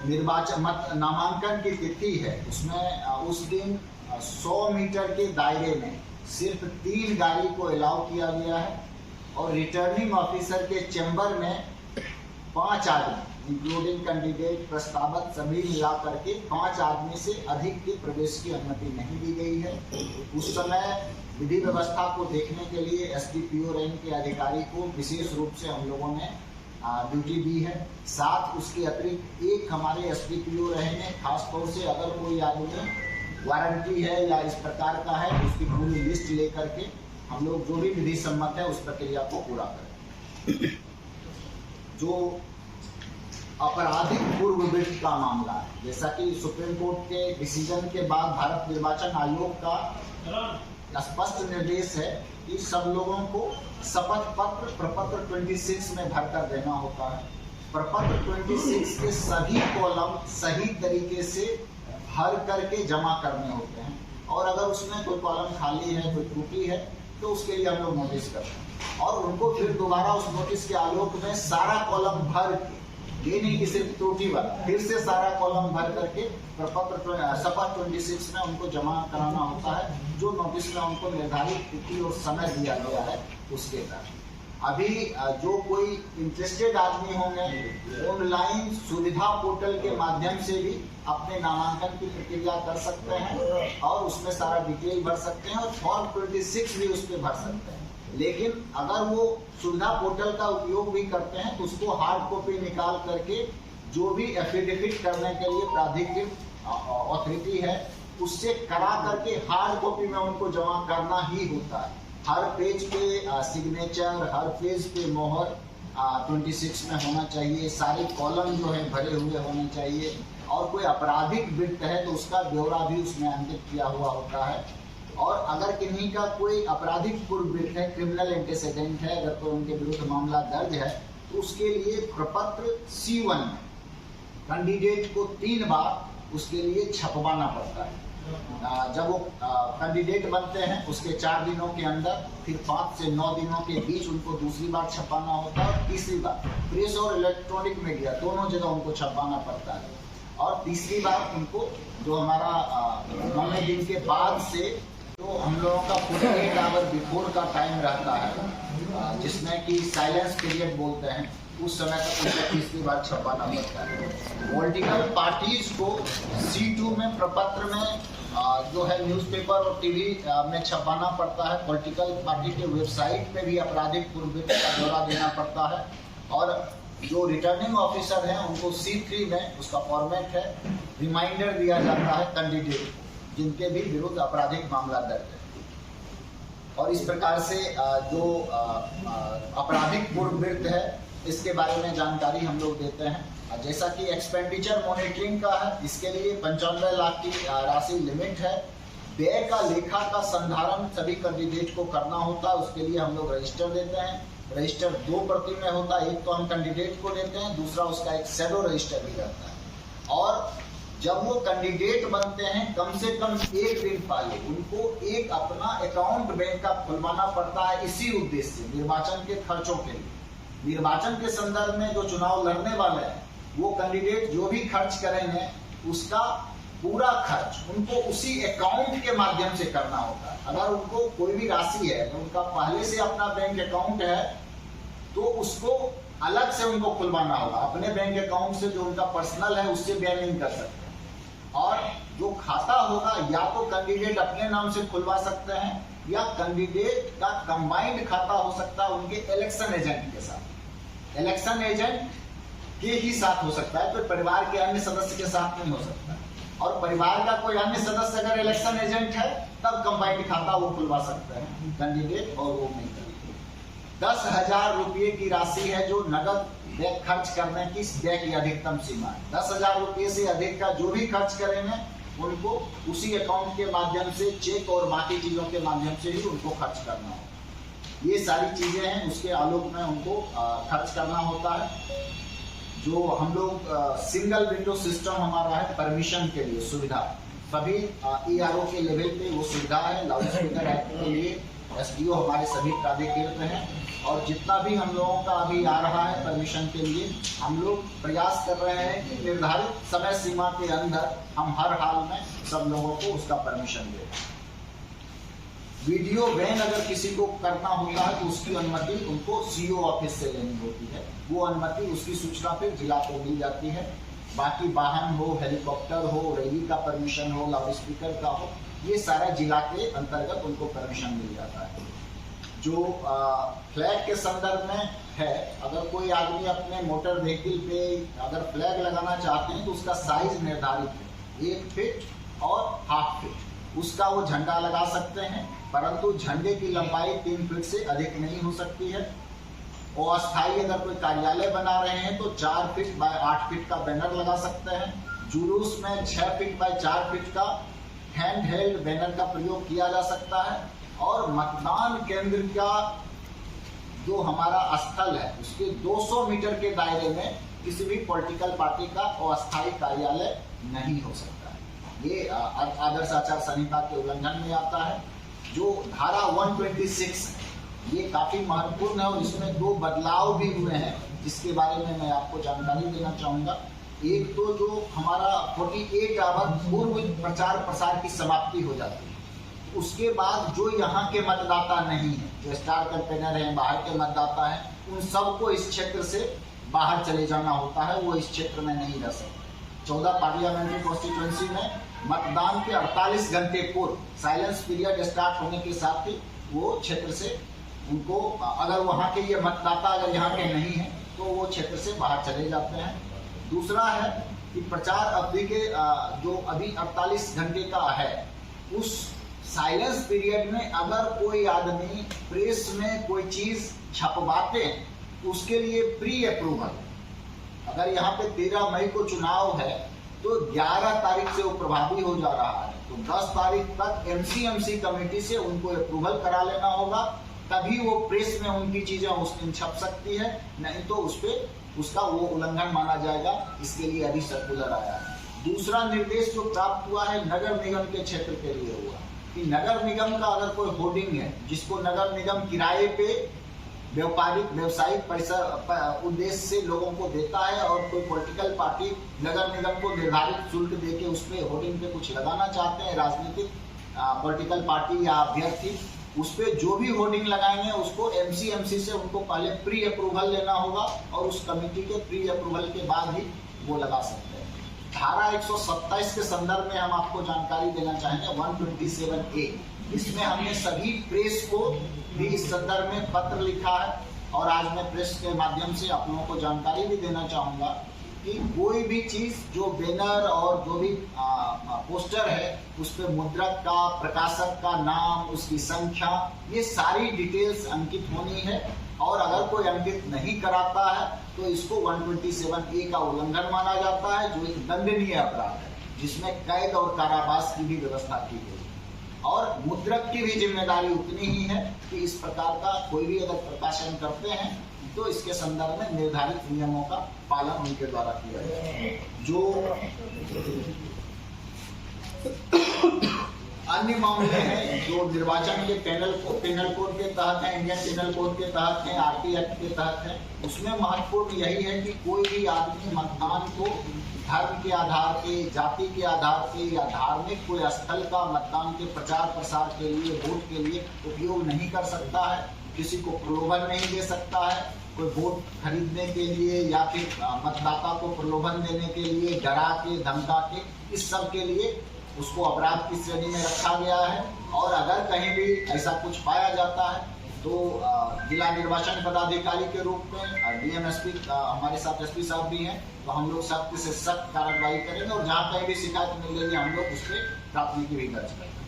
निर्वाचन नामांकन की तिथि है उसमें उस दिन 100 मीटर के दायरे में सिर्फ 3 गाड़ी को अलाउ किया गया है और रिटर्निंग ऑफिसर के चैम्बर में 5 आदमी इंक्लूडिंग कैंडिडेट प्रस्तावक सभी मिला करके 5 आदमी से अधिक के प्रवेश की अनुमति नहीं दी गई है। उस समय विधि व्यवस्था को देखने के लिए एसडीपीओ रैंक के अधिकारी को विशेष रूप से हम लोगों ने ड्यूटी दी है। साथ उसके अतिरिक्त एक हमारे एसडीपीओ रहेंगे, खासतौर से अगर कोई आदमी वारंटी है या इस प्रकार का है उसकी पूरी लिस्ट लेकर के हम लोग जो भी विधि सम्मत है उस प्रक्रिया को पूरा करें। जो आपराधिक पूर्व वृत्ति का मामला है, जैसा कि सुप्रीम कोर्ट के डिसीजन के बाद भारत निर्वाचन आयोग का स्पष्ट निर्देश है कि सब लोगों को शपथ पत्र प्रपत्र 26 में भरकर देना होता है। प्रपत्र 26 के सभी कॉलम सही तरीके से भर करके जमा करने होते हैं और अगर उसमें कोई कॉलम खाली है, कोई त्रुटि है तो उसके लिए हम लोग नोटिस करते हैं और उनको फिर दोबारा उस नोटिस के आलोक में सारा कॉलम भर के, ये नहीं कि सिर्फ त्रुटि वाला, फिर से सारा कॉलम भर करके प्रपत्र शपथ 26 में उनको जमा कराना होता है, जो नोटिस में उनको निर्धारित तिथि और समय दिया गया है उसके तहत। अभी जो कोई इंटरेस्टेड आदमी होंगे ऑनलाइन सुविधा पोर्टल के माध्यम से भी अपने नामांकन की प्रक्रिया कर सकते हैं और उसमें सारा डिटेल भर सकते हैं और फॉर्म 26 भी उस पर भर सकते हैं। लेकिन अगर वो सुविधा पोर्टल का उपयोग भी करते हैं तो उसको हार्ड कॉपी निकाल करके जो भी एफिडेविट करने के लिए प्राधिकृत अथॉरिटी है उससे करा करके हार्ड कॉपी में उनको जमा करना ही होता है। हर पेज पे सिग्नेचर, हर पेज पे मोहर 26 में होना चाहिए, सारे कॉलम जो है भरे हुए होने चाहिए और कोई आपराधिक वृत्त है तो उसका ब्यौरा भी उसमें अंकित किया हुआ होता है। और अगर किन्हीं का कोई आपराधिक पूर्व वृत्त है, क्रिमिनल एंटेसेडेंट है, अगर कोई उनके विरुद्ध मामला दर्ज है तो उसके लिए प्रपत्र C1 में कैंडिडेट को 3 बार उसके लिए छपवाना पड़ता है। जब वो कैंडिडेट बनते हैं उसके 4 दिनों के अंदर, फिर 5 से 9 दिनों के बीच उनको दूसरी बार छपाना होता है और तीसरी बार प्रेस और इलेक्ट्रॉनिक मीडिया दोनों जगह उनको छपाना पड़ता है और तीसरी बार उनको जो हमारा 9वें दिन के बाद से तो हम लोगों का 48 आवर बिफोर का टाइम रहता है जिसमें कि साइलेंस पीरियड बोलते हैं, उस समय तक उनको तीसरी बार छपाना पड़ता है। पॉलिटिकल पार्टीज को C2 में प्रपत्र में जो है न्यूज़पेपर और टीवी में छपाना पड़ता है। पॉलिटिकल पार्टी के वेबसाइट पे भी आपराधिक पूर्व वृत्त का ब्यौरा देना पड़ता है और जो रिटर्निंग ऑफिसर हैं उनको C3 में उसका फॉर्मेट है, रिमाइंडर दिया जाता है कैंडिडेट जिनके भी विरुद्ध आपराधिक मामला दर्ज है। और इस प्रकार से जो आपराधिक पूर्व वृत्त है इसके बारे में जानकारी हम लोग देते हैं। जैसा कि एक्सपेंडिचर मॉनिटरिंग का है, इसके लिए 95 लाख की राशि लिमिट है। व्यय का लेखा का संधारण सभी कैंडिडेट को करना होता है, उसके लिए हम लोग रजिस्टर देते हैं। रजिस्टर 2 प्रति में होता है, एक तो हम कैंडिडेट को देते हैं, दूसरा उसका एक शैडो रजिस्टर भी रहता है। और जब वो कैंडिडेट बनते हैं कम से कम 1 दिन पहले उनको एक अपना अकाउंट बैंक का खुलवाना पड़ता है, इसी उद्देश्य से निर्वाचन के खर्चों के लिए। निर्वाचन के संदर्भ में जो चुनाव लड़ने वाले हैं वो कैंडिडेट जो भी खर्च करेंगे उसका पूरा खर्च उनको उसी अकाउंट के माध्यम से करना होता है। अगर उनको कोई भी राशि है तो उनका पहले से अपना बैंक अकाउंट है तो उसको अलग से उनको खुलवाना होगा। अपने बैंक अकाउंट से जो उनका पर्सनल है उससे व्यय नहीं कर सकते और जो खाता होगा या तो कैंडिडेट अपने नाम से खुलवा सकते हैं या कैंडिडेट का कंबाइंड खाता हो सकता है उनके इलेक्शन एजेंट के साथ। इलेक्शन एजेंट के ही साथ हो सकता है, तो परिवार के अन्य सदस्य के साथ नहीं हो सकता। और परिवार का कोई अन्य सदस्य अगर इलेक्शन एजेंट है तब कंबाइंड खाता वो खुलवा सकते हैं कैंडिडेट और वो नहीं करेंगे। 10,000 रुपये की राशि है जो नगद व्यय खर्च करने की व्यय की अधिकतम सीमा है। 10,000 रुपये से अधिक का जो भी खर्च करेंगे उनको उसी अकाउंट के माध्यम से चेक और बाकी चीजों के माध्यम से ही उनको खर्च करना होगा। ये सारी चीजें हैं, उसके आलोक में उनको खर्च करना होता है। जो हम लोग सिंगल विंडो सिस्टम हमारा है परमिशन के लिए सुविधा, सभी ERO के लेवल पे वो सुविधा है। लाउड स्पीकर एक्ट के लिए SDO हमारे सभी प्राधिकृत हैं और जितना भी हम लोगों का अभी आ रहा है परमिशन के लिए, हम लोग प्रयास कर रहे हैं कि निर्धारित समय सीमा के अंदर हम हर हाल में सब लोगों को उसका परमिशन दें। वीडियो वैन अगर किसी को करना होता है तो उसकी अनुमति उनको सीओ ऑफिस से लेनी होती है। वो अनुमति उसकी सूचना फिर जिला को मिल जाती है। बाकी वाहन हो, हेलीकॉप्टर हो, रैली का परमिशन हो, लाउड स्पीकर का हो, ये सारा जिला के अंतर्गत उनको परमिशन मिल जाता है। जो फ्लैग के संदर्भ में है, अगर कोई आदमी अपने मोटर व्हीकल पे अगर फ्लैग लगाना चाहते हैं तो उसका साइज निर्धारित है 1 फीट और ½ फीट, उसका वो झंडा लगा सकते हैं, परंतु झंडे की लंबाई 3 फीट से अधिक नहीं हो सकती है। और अस्थायी अगर कोई कार्यालय बना रहे हैं तो 4 फीट बाय 8 फीट का बैनर लगा सकते हैं। जुलूस में 6 फीट बाय 4 फीट का हैंड हेल्ड बैनर का प्रयोग किया जा सकता है। और मतदान केंद्र का जो हमारा स्थल है उसके 200 मीटर के दायरे में किसी भी पॉलिटिकल पार्टी का अस्थायी कार्यालय नहीं हो सकता है। ये आदर्श आचार संहिता के उल्लंघन में आता है। जो धारा 126 है ये काफी महत्वपूर्ण है और इसमें 2 बदलाव भी हुए हैं जिसके बारे में मैं आपको जानकारी देना चाहूंगा। एक तो जो हमारा 48 आवर पूर्व प्रचार प्रसार की समाप्ति हो जाती है, उसके बाद जो यहाँ के मतदाता नहीं है, जो स्टार कैंपेनर हैं, बाहर के मतदाता हैं, उन सबको इस क्षेत्र से बाहर चले जाना होता है, वो इस क्षेत्र में नहीं रह सकते। 14 पार्लियामेंट्री कॉन्स्टिट्यूंसी में मतदान के 48 घंटे पूर्व साइलेंस पीरियड स्टार्ट होने के साथ ही वो क्षेत्र से उनको, अगर वहाँ के ये मतदाता अगर यहाँ के नहीं है तो वो क्षेत्र से बाहर चले जाते हैं। दूसरा है कि प्रचार अवधि के जो अभी 48 घंटे का है, उस साइलेंस पीरियड में अगर कोई आदमी प्रेस में कोई चीज छपवाते हैं उसके लिए प्री अप्रूवल, अगर यहाँ पे 13 मई को चुनाव है तो 11 तारीख से वो प्रभावी हो जा रहा है, तो 10 तारीख तक एमसीएमसी कमेटी से उनको अप्रूवल करा लेना होगा, तभी वो प्रेस में उनकी चीजें उस दिन छप सकती है, नहीं तो उस पर उसका वो उल्लंघन माना जाएगा। इसके लिए अभी सर्कुलर आया है। दूसरा निर्देश जो प्राप्त हुआ है नगर निगम के क्षेत्र के लिए हुआ कि नगर निगम का अगर कोई होर्डिंग है जिसको नगर निगम किराए पे व्यावसायिक उद्देश्य से लोगों को देता है और कोई पॉलिटिकल पार्टी नगर निगम को निर्धारित शुल्क देके उस पर होर्डिंग पे कुछ लगाना चाहते हैं, राजनीतिक पॉलिटिकल पार्टी या अभ्यर्थी, उस पर जो भी होर्डिंग लगाएंगे उसको एमसीएमसी से उनको पहले प्री अप्रूवल लेना होगा और उस कमेटी के प्री अप्रूवल के बाद ही वो लगा सकते हैं। धारा 127 के संदर्भ में हम आपको जानकारी देना चाहेंगे 127A, इसमें हमने सभी प्रेस को भी इस संदर्भ में पत्र लिखा है और आज मैं प्रेस के माध्यम से आप लोगों को जानकारी भी देना चाहूंगा कि कोई भी चीज जो बैनर और जो भी पोस्टर है उस पर मुद्रक का, प्रकाशक का नाम, उसकी संख्या, ये सारी डिटेल्स अंकित होनी है और अगर कोई अंकित नहीं कराता है तो इसको 127A का उल्लंघन माना जाता है, जो एक दंडनीय अपराध है जिसमें कैद और कारावास की भी व्यवस्था की गई है। और मुद्रक की भी जिम्मेदारी उतनी ही है कि इस प्रकार का कोई भी अगर प्रकाशन करते हैं तो इसके संदर्भ में निर्धारित नियमों का पालन उनके द्वारा किया जाए। जो अन्य मामले हैं जो निर्वाचन के पेनल कोड के तहत है, इंडियन पेनल कोड के तहत है, आरटी एक्ट के तहत है, उसमें महत्वपूर्ण यही है कि कोई भी आदमी मतदान को धर्म के आधार पे, जाति के आधार पे या धार्मिक कोई स्थल का मतदान के प्रचार प्रसार के लिए, वोट के लिए उपयोग नहीं कर सकता है, किसी को प्रलोभन नहीं दे सकता है, कोई वोट खरीदने के लिए या फिर मतदाता को प्रलोभन देने के लिए डरा के, धमका के, इस सब के लिए उसको अपराध की श्रेणी में रखा गया है। और अगर कहीं भी ऐसा कुछ पाया जाता है तो जिला निर्वाचन पदाधिकारी के रूप में डीएमएसपी हमारे साथ एसपी साहब भी हैं, तो हम लोग सख्त से सख्त कार्रवाई करेंगे और जहाँ कहीं भी शिकायत मिलेगी हम लोग उस पर प्राथमिकी भी दर्ज करेंगे।